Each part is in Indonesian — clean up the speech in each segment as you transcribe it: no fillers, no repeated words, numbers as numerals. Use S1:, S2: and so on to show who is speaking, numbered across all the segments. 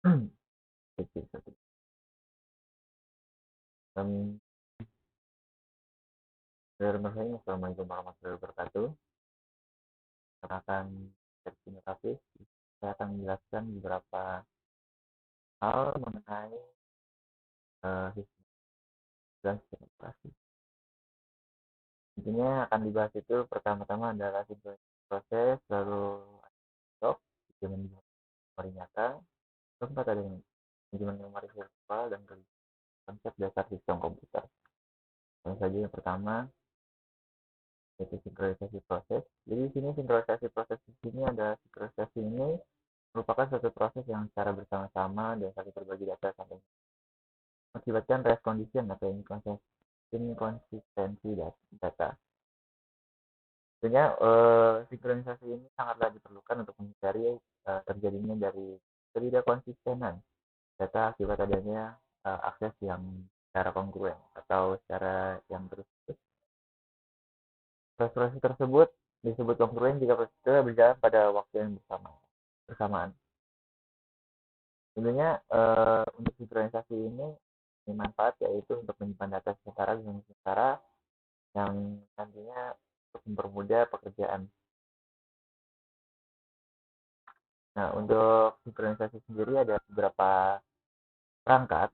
S1: Oke, satu. Em, Bismillahirrahmanirrahim. Assalamualaikum warahmatullahi wabarakatuh. Saya akan terima. Saya akan menjelaskan beberapa hal mengenai sistem dan sistem operasi. Intinya akan dibahas itu pertama-tama adalah sinkronisasi proses, lalu stop, manajemen memori nyata, keempat ada manajemen memori virtual dan konsep dasar sistem komputer. Yang saja yang pertama yaitu sinkronisasi proses. Jadi di sini sinkronisasi proses di sini ada sinkronisasi ini merupakan suatu proses yang secara bersama-sama dan saling berbagi data sampai mengakibatkan race condition atau inkonsistensi data. Tentunya sinkronisasi ini sangatlah diperlukan untuk menghindari terjadinya dari ketidakkonsistenan data akibat adanya akses yang secara kongruen atau secara yang terus. Proses tersebut disebut kongruen jika proses itu berjalan pada waktu yang bersamaan. Tentunya untuk sinkronisasi ini bermanfaat yaitu untuk menyimpan data sementara dengan sementara yang nantinya untuk mempermudah pekerjaan. Nah, untuk sinkronisasi sendiri ada beberapa perangkat.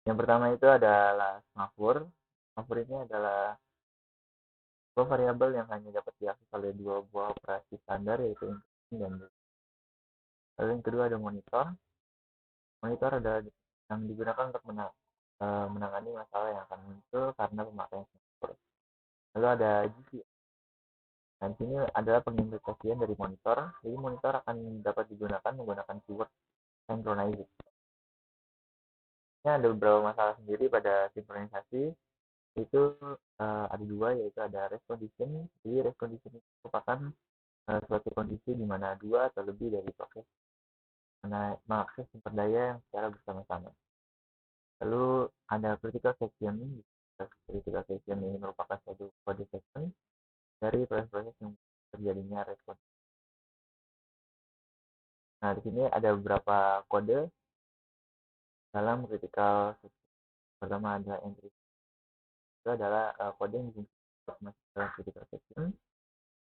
S1: Yang pertama itu adalah Smafur. Smafur ini adalah dua variabel yang hanya dapat diakses oleh dua buah operasi standar yaitu input dan loop. Lalu yang kedua ada monitor. Monitor adalah yang digunakan untuk menangani masalah yang akan muncul karena pemakaian Smafur. Lalu ada GC. Nah, di sini adalah pengimplementasian dari monitor. Jadi monitor akan dapat digunakan menggunakan keyword synchronize. Ini ada beberapa masalah sendiri pada sinkronisasi. Itu ada dua, yaitu ada race condition. Jadi race condition itu merupakan suatu kondisi di mana dua atau lebih dari proses mengakses sumber daya yang secara bersama-sama. Lalu ada critical section. Critical section ini merupakan suatu kode section dari proses-proses yang terjadinya race condition. Nah, di sini ada beberapa kode dalam critical section. Pertama ada entry. Itu adalah kode yang untuk masuk ke critical section.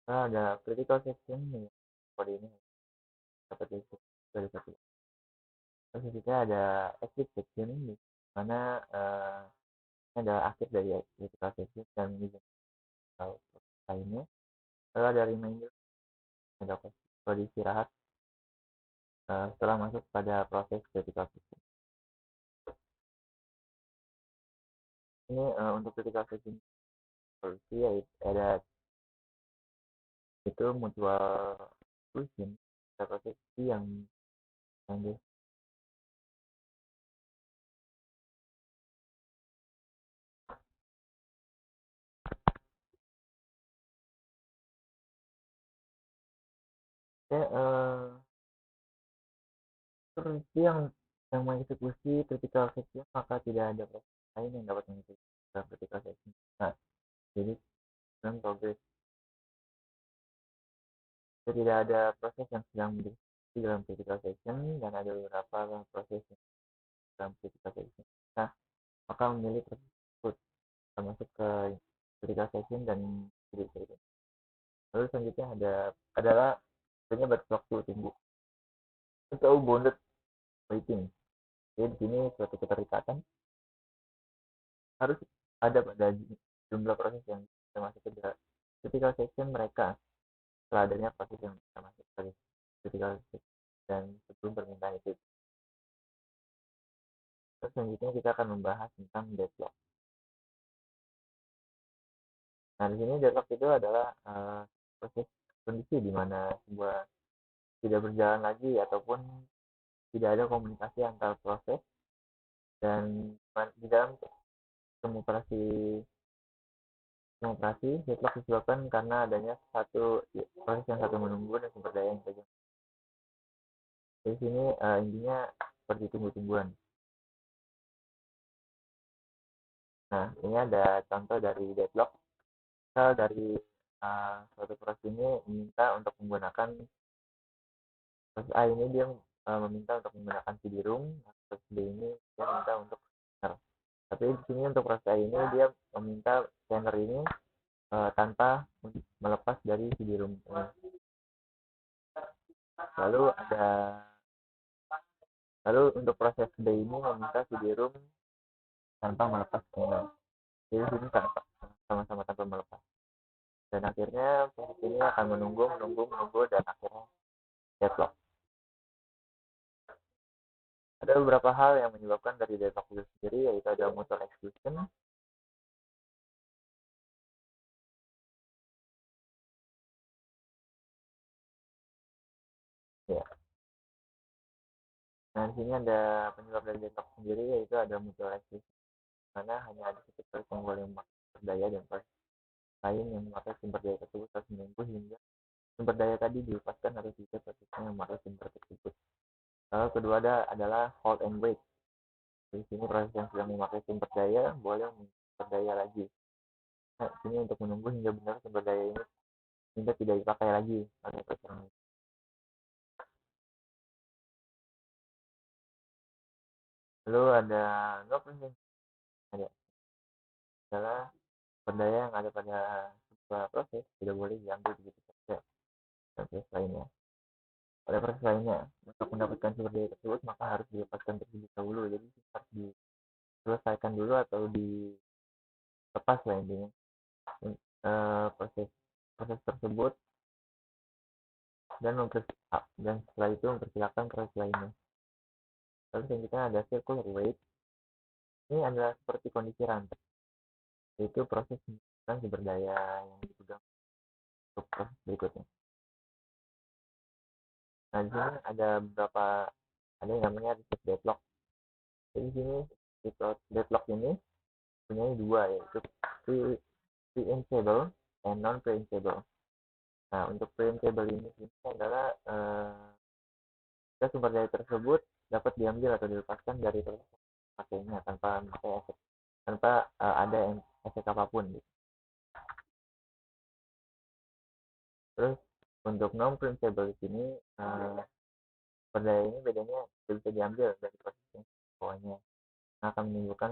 S1: Ada critical section kode ini dapat dari satu. Terus kita ada exit section di mana ini adalah akhir dari critical section dan lainnya. Lalu ada reminder, ada kode istirahat setelah masuk pada proses critical section. Ini untuk critical section solusi ada itu mutual exclusion proses yang seperti yang mengeksekusi critical section maka tidak ada proses lain yang dapat mengikuti critical section. Nah, jadi dalam progress tidak ada proses yang sedang berdiskusi dalam critical section dan ada beberapa proses yang dalam critical section. Nah, maka memilih proses tersebut masuk ke critical section dan critical. Lalu selanjutnya adalah batas waktu tunggu atau bounded waiting. Jadi di sini suatu keterikatan harus ada pada jumlah proses yang bisa masuk ke critical section mereka setelah adanya proses yang bisa masuk ke critical section dan sebelum permintaan itu. Terus selanjutnya kita akan membahas tentang deadlock. Nah, di sini deadlock itu adalah proses kondisi di mana sebuah tidak berjalan lagi ataupun tidak ada komunikasi antar proses dan di dalam operasi deadlock disebabkan karena adanya proses yang satu menunggu dan sumber daya yang saja. Di sini intinya seperti tunggu-tungguan. Nah, ini ada contoh dari deadlock. Misal dari suatu proses ini meminta untuk menggunakan proses A ini dia meminta untuk menggunakan CD-ROM, proses B ini dia minta untuk scanner. Tapi di sini untuk proses A ini dia meminta scanner ini tanpa melepas dari CD-ROM ini. Lalu ada lalu untuk proses B ini meminta CD-ROM tanpa melepas scanner. Jadi sini sama-sama tanpa melepas. Dan akhirnya proses ini akan menunggu dan akhirnya deadlock. Ada beberapa hal yang menyebabkan dari deadlock itu sendiri, yaitu ada mutual exclusion. Ya. Nah, di sini ada penyebab dari deadlock sendiri, yaitu ada mutual exclusion, karena hanya ada satu proses yang boleh memakai sumber daya dan proses lain yang memakai sumber daya tersebut harus menunggu hingga sumber daya tadi dilepaskan atau tidak prosesnya yang memakai sumber tersebut. Lalu kedua adalah hold and wait. Di sini proses yang sedang memakai sumber daya boleh sumber daya lagi. Nah, ini untuk menunggu hingga benar sumber daya ini hingga tidak dipakai lagi oleh proses ini. Lalu ada no proses adalah sumber daya yang ada pada sebuah proses tidak boleh diambil begitu saja dan proses lainnya. Pada proses lainnya, untuk mendapatkan sumber daya tersebut maka harus dilepaskan terlebih dahulu. Jadi harus diselesaikan dulu atau dilepas lah intinya proses proses tersebut dan setelah itu mempersilakan proses lainnya. Lalu selanjutnya ada circular wait. Ini adalah seperti kondisi rantai, yaitu proses menggunakan sumber daya yang dipegang untuk proses berikutnya. Nah, di sini ada beberapa, ada yang namanya reset deadlock. Jadi di sini deadlock ini punya dua, yaitu preemptible dan non preemptible. Nah, untuk preemptible ini adalah sumber daya tersebut dapat diambil atau dilepaskan dari proses pakainya tanpa memakai efek, tanpa ada efek apapun gitu. Terus untuk non preemptible di sini sumber daya ini bedanya bisa diambil dari proses yang bawahnya, akan menimbulkan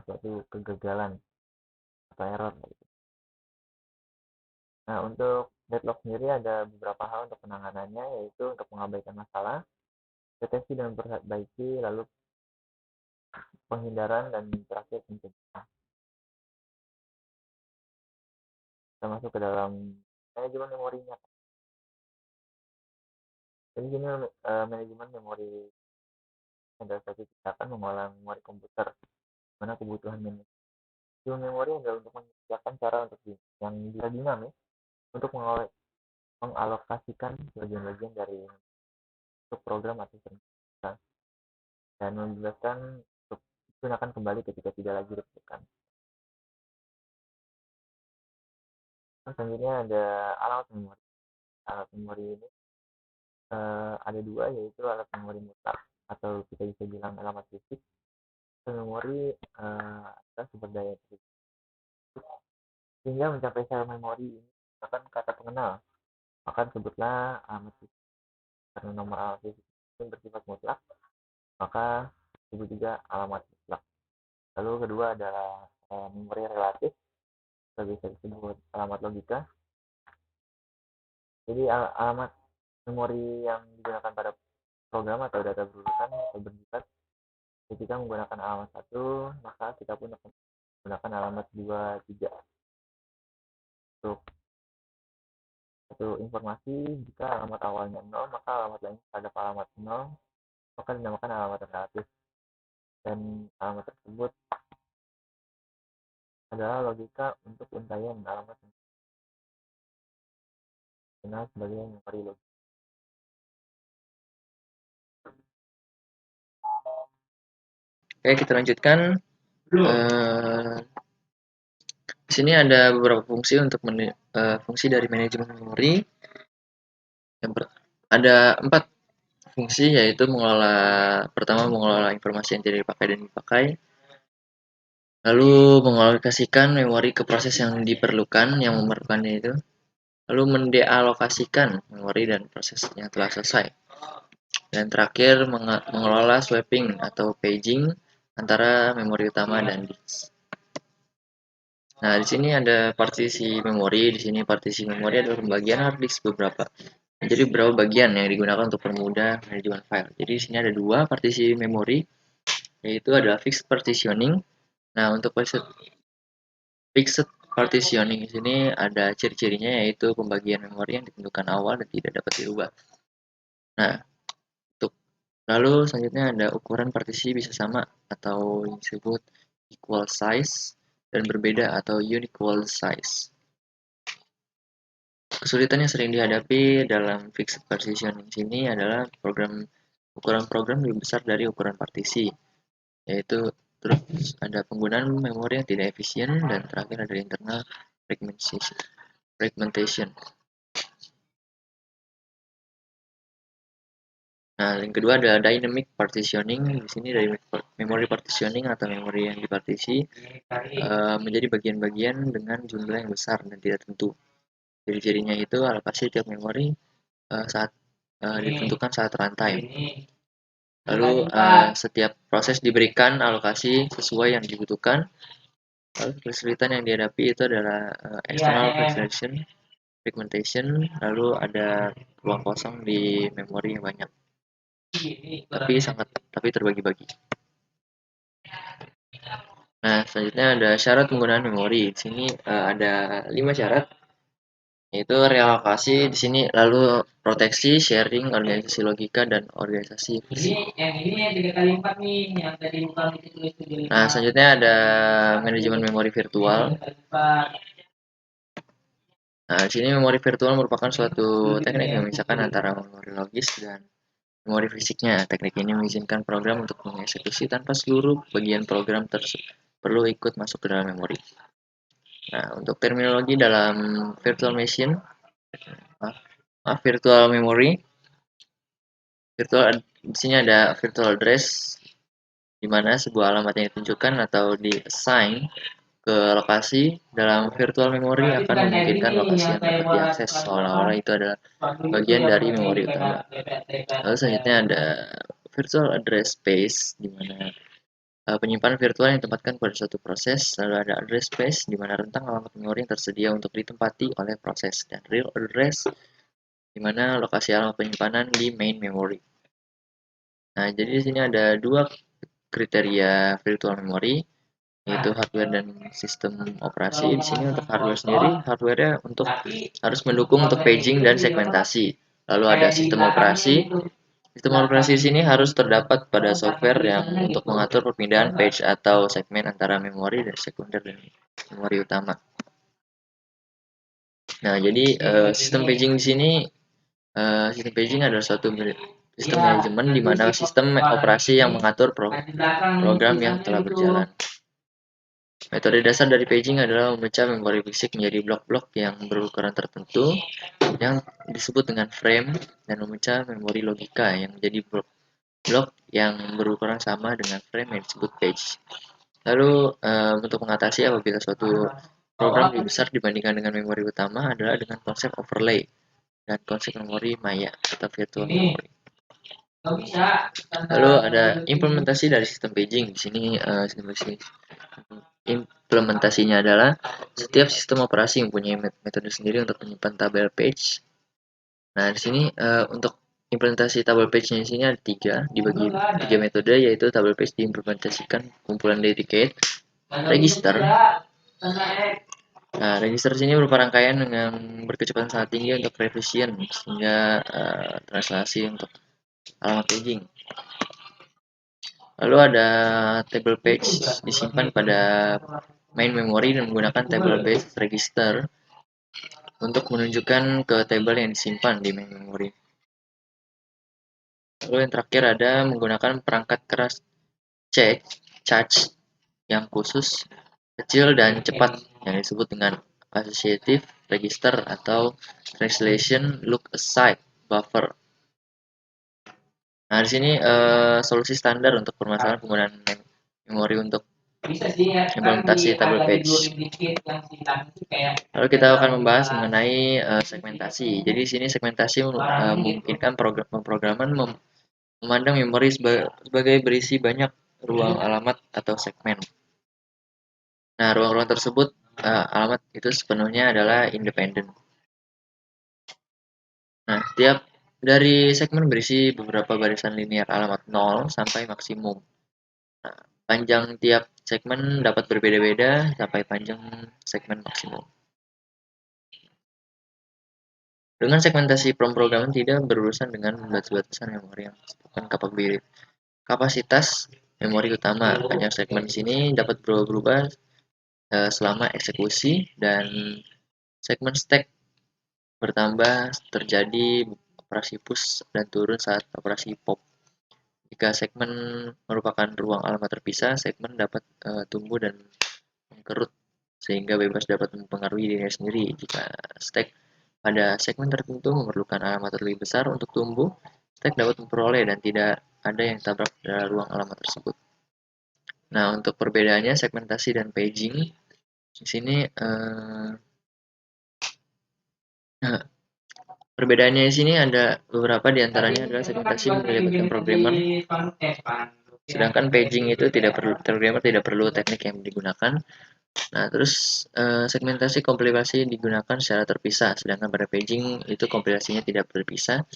S1: suatu kegagalan atau error gitu. Nah, untuk deadlock sendiri ada beberapa hal untuk penanganannya, yaitu untuk mengabaikan masalah, deteksi dan memperbaiki, lalu penghindaran, dan terakhir pencegahan. Kita masuk ke dalam manajemen memorinya. Jadi gini, manajemen memori adalah satu tindakan mengolah memori komputer, mana kebutuhan memori adalah untuk menyediakan cara untuk yang bisa dinamis untuk mengalokasikan bagian-bagian dari untuk program atau serangkaian dan membebaskan untuk digunakan kembali ketika tidak lagi diperlukan. Selanjutnya ada alat memori. Alat memori ini ada dua, yaitu alat memori mutlak atau kita bisa bilang alamat fisik. Memori adalah sumber daya sehingga mencapai sel memori ini merupakan kata pengenal. Maka sebutlah alamat fisik. Karena nomor alamat fisik ini bersifat mutlak, maka disebut juga alamat mutlak. Lalu kedua adalah memori relatif, atau bisa disebut alamat logika. Jadi alamat memori yang digunakan pada program atau data berurutan atau berdikkat, ketika menggunakan alamat 1, maka kita pun akan menggunakan alamat 2, 3 untuk satu informasi. Jika alamat awalnya 0, maka alamat lain terhadap alamat 0 maka dinamakan alamat relatif, dan alamat tersebut adalah logika untuk untaian alamat yang dikenal sebagai memori logika.
S2: Oke, kita lanjutkan. Di sini ada beberapa fungsi untuk fungsi dari manajemen memori. Ada 4 fungsi, yaitu pertama mengelola informasi yang tidak dipakai dan dipakai. Lalu mengalokasikan memori ke proses yang diperlukan, yang memerlukannya itu. lalu mendealokasikan memori dan prosesnya telah selesai. Dan terakhir, mengelola swapping atau paging antara memori utama dan disk. Nah, di sini ada partisi memori. Di sini partisi memori adalah pembagian hard disk beberapa. Jadi beberapa bagian yang digunakan untuk mempermudah manajemen file. Jadi di sini ada dua partisi memori, yaitu adalah fixed partitioning. Nah, untuk fixed partitioning di sini ada ciri-cirinya, yaitu pembagian memori yang ditentukan awal dan tidak dapat dirubah. Nah, lalu selanjutnya ada ukuran partisi bisa sama atau yang disebut equal size dan berbeda atau unequal size. Kesulitan yang sering dihadapi dalam fixed partitioning sini adalah ukuran program lebih besar dari ukuran partisi, yaitu terus ada penggunaan memori yang tidak efisien, dan terakhir ada internal fragmentation. Nah, yang kedua ada dynamic partitioning. Di sini dynamic memory partitioning atau memori yang dipartisi menjadi bagian-bagian dengan jumlah yang besar dan tidak tentu. Ciri-cirinya itu alokasi tiap memori ditentukan saat runtime. Lalu setiap proses diberikan alokasi sesuai yang dibutuhkan. Lalu kesulitan yang dihadapi itu adalah external fragmentation, lalu ada ruang kosong di memori yang banyak, tapi terbagi-bagi. Nah, selanjutnya ada syarat penggunaan memori. Di sini ada 5 syarat, yaitu realokasi di sini, lalu proteksi, sharing, organisasi logika, dan organisasi fisik.
S1: Ini yang 3x4 nih, yang tadi bukan itu.
S2: Nah, selanjutnya ada manajemen memori virtual. Nah, di sini memori virtual merupakan suatu teknik yang memisahkan antara memori logis dan memori fisiknya. Teknik ini mengizinkan program untuk mengeksekusi tanpa seluruh bagian program perlu ikut masuk ke dalam memori. Nah, untuk terminologi dalam virtual machine, virtual memory, di sini ada virtual address, di mana sebuah alamat yang ditunjukkan atau di-assign ke lokasi dalam virtual memory akan memungkinkan lokasi yang dapat diakses seolah-olah itu adalah bagian dari memori utama. Lalu selanjutnya ada virtual address space, di mana penyimpanan virtual yang ditempatkan pada suatu proses. Lalu ada address space, di mana rentang alamat memori yang tersedia untuk ditempati oleh proses. Dan real address, di mana lokasi alamat penyimpanan di main memory. Nah, jadi di sini ada dua kriteria virtual memory, yaitu hardware dan sistem operasi. Di sini untuk hardware sendiri, hardware-nya harus mendukung untuk paging dan segmentasi. Lalu ada sistem operasi. Sistem operasi di sini harus terdapat pada software yang untuk mengatur perpindahan page atau segmen antara memori dan sekunder dan memori utama. Nah, jadi sistem paging di sini, sistem paging adalah suatu sistem manajemen di mana sistem operasi yang mengatur program yang telah berjalan. Metode dasar dari paging adalah memecah memori fisik menjadi blok-blok yang berukuran tertentu yang disebut dengan frame, dan memecah memori logika yang menjadi blok yang berukuran sama dengan frame yang disebut page. Lalu untuk mengatasi apabila suatu program lebih besar dibandingkan dengan memori utama adalah dengan konsep overlay dan konsep memori maya atau virtual memory. Lalu ada implementasi dari sistem paging. Di sini implementasinya adalah setiap sistem operasi mempunyai metode sendiri untuk menyimpan tabel page. Nah, di sini untuk implementasi tabel page-nya di sini ada dibagi tiga metode, yaitu tabel page diimplementasikan kumpulan dedicate, register. Nah, register sini berupa rangkaian dengan berkecepatan sangat tinggi untuk revision sehingga translasi untuk alamat paging. Lalu ada table page disimpan pada main memory dan menggunakan table based register untuk menunjukkan ke table yang disimpan di main memory. Lalu yang terakhir ada menggunakan perangkat keras charge yang khusus, kecil, dan cepat yang disebut dengan associative register atau translation look aside buffer. Nah, di sini solusi standar untuk permasalahan penggunaan memori untuk implementasi table page. Lalu kita akan membahas mengenai segmentasi. Jadi di sini segmentasi memungkinkan pemrograman memandang memori sebagai berisi banyak ruang alamat atau segmen. Nah, ruang-ruang tersebut alamat itu sepenuhnya adalah independen. Nah, tiap dari segmen berisi beberapa barisan linear alamat 0 sampai maksimum. Nah, panjang tiap segmen dapat berbeda-beda sampai panjang segmen maksimum. Dengan segmentasi pemrograman tidak berurusan dengan batas-batasan memori yang disebutkan kapasitas memori utama. Panjang segmen di sini dapat berubah-ubah selama eksekusi, dan segmen stack bertambah terjadi operasi push dan turun saat operasi pop. Jika segmen merupakan ruang alamat terpisah, segmen dapat tumbuh dan mengkerut sehingga bebas dapat mempengaruhi dirinya sendiri. Jika stack pada segmen tertentu memerlukan alamat lebih besar untuk tumbuh, stack dapat memperoleh dan tidak ada yang tabrak pada ruang alamat tersebut. Nah, untuk perbedaannya segmentasi dan paging, di sini perbedaannya di sini ada beberapa, diantaranya adalah segmentasi melibatkan programmer, sedangkan paging itu programmer tidak perlu teknik yang digunakan. Nah, terus segmentasi kompilasi digunakan secara terpisah, sedangkan pada paging itu kompilasinya tidak terpisah.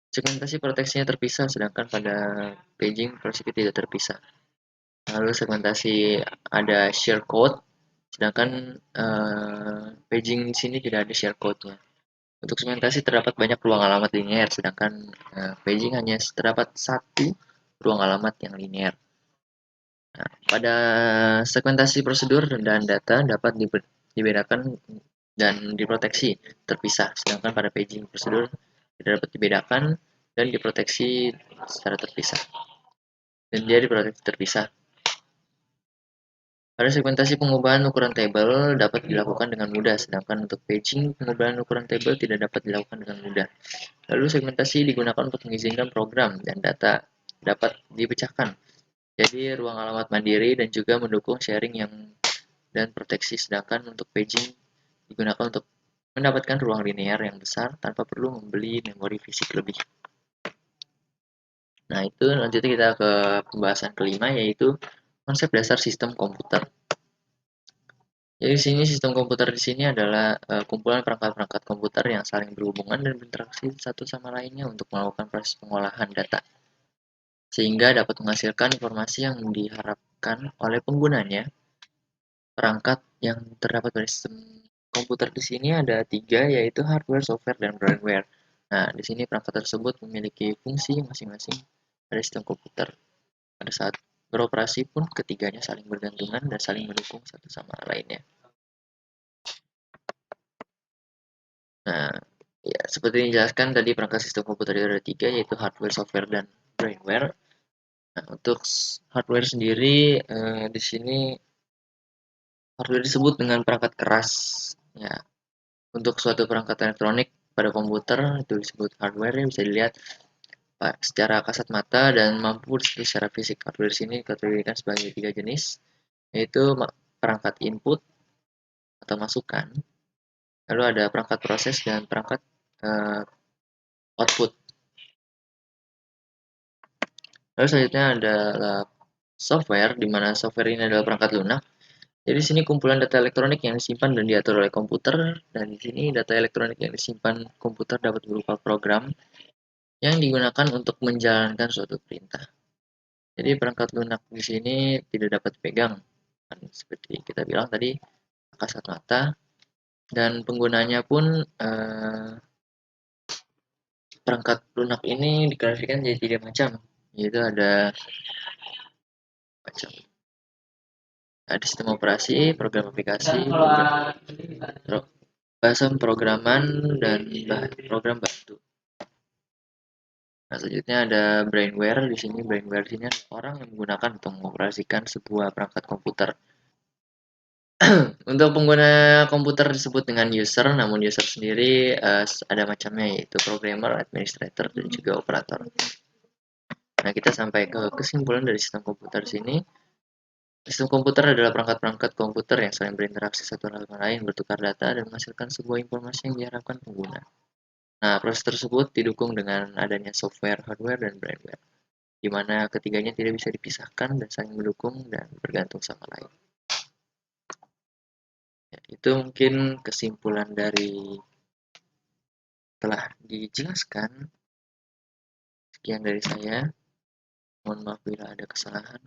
S2: Segmentasi proteksinya terpisah, sedangkan pada paging proteksi tidak terpisah. Lalu segmentasi ada share code, sedangkan paging di sini tidak ada share code-nya. Untuk segmentasi terdapat banyak ruang alamat linear, sedangkan paging hanya terdapat satu ruang alamat yang linear. Nah, pada segmentasi prosedur dan data dapat dibedakan dan diproteksi terpisah, sedangkan pada paging prosedur tidak dapat dibedakan dan diproteksi secara terpisah. Dan dia diproteksi terpisah. Pada segmentasi, pengubahan ukuran tabel dapat dilakukan dengan mudah, sedangkan untuk paging, pengubahan ukuran tabel tidak dapat dilakukan dengan mudah. Lalu segmentasi digunakan untuk mengizinkan program dan data dapat dipecahkan. Jadi ruang alamat mandiri dan juga mendukung sharing dan proteksi, sedangkan untuk paging digunakan untuk mendapatkan ruang linear yang besar tanpa perlu membeli memori fisik lebih. Nah, itu lanjutnya kita ke pembahasan kelima, yaitu konsep dasar sistem komputer. Jadi di sini sistem komputer di sini adalah kumpulan perangkat-perangkat komputer yang saling berhubungan dan berinteraksi satu sama lainnya untuk melakukan proses pengolahan data, sehingga dapat menghasilkan informasi yang diharapkan oleh penggunanya. Perangkat yang terdapat pada sistem komputer di sini ada 3, yaitu hardware, software, dan brainware. Nah, di sini perangkat tersebut memiliki fungsi masing-masing pada sistem komputer. Pada saat beroperasi pun ketiganya saling bergantungan dan saling mendukung satu sama lainnya. Nah, ya, seperti dijelaskan tadi, perangkat sistem komputer itu ada 3, yaitu hardware, software, dan brainware. Nah, untuk hardware sendiri, di sini hardware disebut dengan perangkat keras. Ya, untuk suatu perangkat elektronik pada komputer itu disebut hardware, yang bisa dilihat secara kasat mata dan mampu secara fisik. Hardware sini dikategorikan sebagai 3 jenis, yaitu perangkat input atau masukan, lalu ada perangkat proses, dan perangkat output. Lalu selanjutnya adalah software, di mana software ini adalah perangkat lunak. Jadi di sini kumpulan data elektronik yang disimpan dan diatur oleh komputer, dan di sini data elektronik yang disimpan komputer dapat berupa program yang digunakan untuk menjalankan suatu perintah. Jadi perangkat lunak di sini tidak dapat dipegang, kan, seperti kita bilang tadi, kasat mata, dan penggunanya pun perangkat lunak ini diklasifikasikan jadi 3 macam, yaitu ada sistem operasi, program aplikasi, bahasa pemrograman, dan program bantu. Nah, selanjutnya ada brainware. Di sini brainware di sini orang yang menggunakan untuk mengoperasikan sebuah perangkat komputer. Untuk pengguna komputer disebut dengan user, namun user sendiri ada macamnya, yaitu programmer, administrator, dan juga operator. Nah, kita sampai ke kesimpulan dari sistem komputer sini. Sistem komputer adalah perangkat-perangkat komputer yang saling berinteraksi satu sama lain, bertukar data, dan menghasilkan sebuah informasi yang diharapkan pengguna. Nah, proses tersebut didukung dengan adanya software, hardware, dan brainware, di mana ketiganya tidak bisa dipisahkan dan saling mendukung dan bergantung sama lain. Ya, itu mungkin kesimpulan dari telah dijelaskan. Sekian dari saya. Mohon maaf bila ada kesalahan.